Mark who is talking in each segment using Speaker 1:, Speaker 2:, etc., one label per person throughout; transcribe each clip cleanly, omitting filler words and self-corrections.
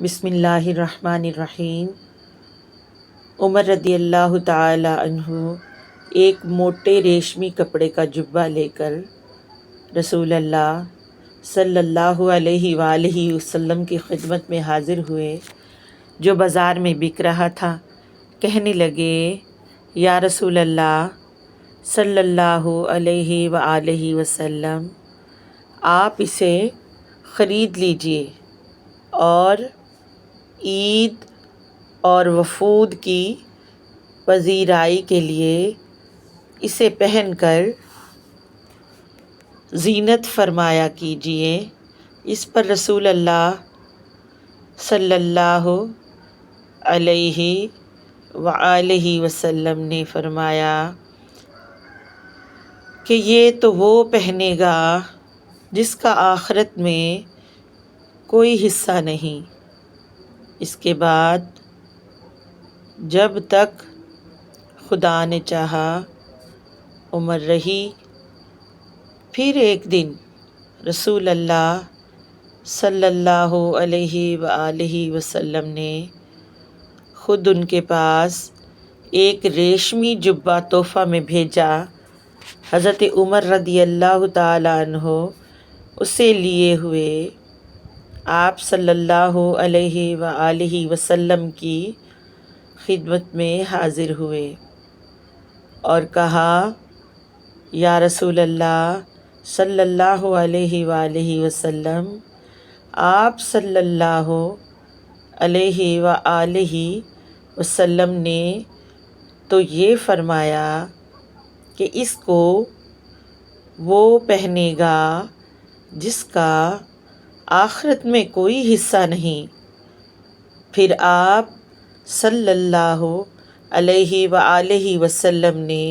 Speaker 1: بسم اللہ الرحمن الرحیم۔ عمر رضی اللہ تعالی عنہ ایک موٹے ریشمی کپڑے کا جبہ لے کر رسول اللہ صلی اللہ علیہ وآلہ وسلم کی خدمت میں حاضر ہوئے، جو بازار میں بک رہا تھا۔ کہنے لگے، یا رسول اللہ صلی اللہ علیہ وآلہ وسلم، آپ اسے خرید لیجئے اور عید اور وفود کی پذیرائی کے لیے اسے پہن کر زینت فرمایا کیجئے۔ اس پر رسول اللہ صلی اللہ علیہ وآلہ وسلم نے فرمایا کہ یہ تو وہ پہنے گا جس کا آخرت میں کوئی حصہ نہیں۔ اس کے بعد جب تک خدا نے چاہا عمر رہی۔ پھر ایک دن رسول اللہ صلی اللہ علیہ وآلہ وسلم نے خود ان کے پاس ایک ریشمی جبہ تحفہ میں بھیجا۔ حضرت عمر رضی اللہ تعالی عنہ اسے لیے ہوئے آپ صلی اللہ علیہ وآلہ وسلم کی خدمت میں حاضر ہوئے اور کہا، یا رسول اللہ صلی اللہ علیہ وآلہ وسلم، آپ صلی اللہ علیہ وآلہ وسلم نے تو یہ فرمایا کہ اس کو وہ پہنے گا جس کا آخرت میں کوئی حصہ نہیں۔ پھر آپ صلی اللہ علیہ وآلہ وسلم نے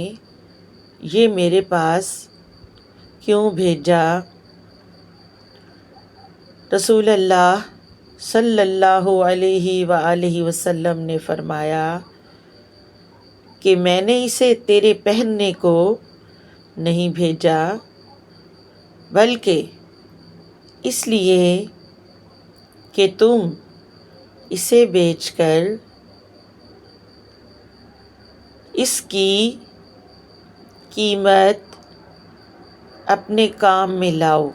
Speaker 1: یہ میرے پاس کیوں بھیجا؟ رسول اللہ صلی اللہ علیہ وآلہ وسلم نے فرمایا کہ میں نے اسے تیرے پہننے کو نہیں بھیجا، بلکہ اس لیے کہ تم اسے بیچ کر اس کی قیمت اپنے کام میں لاؤ۔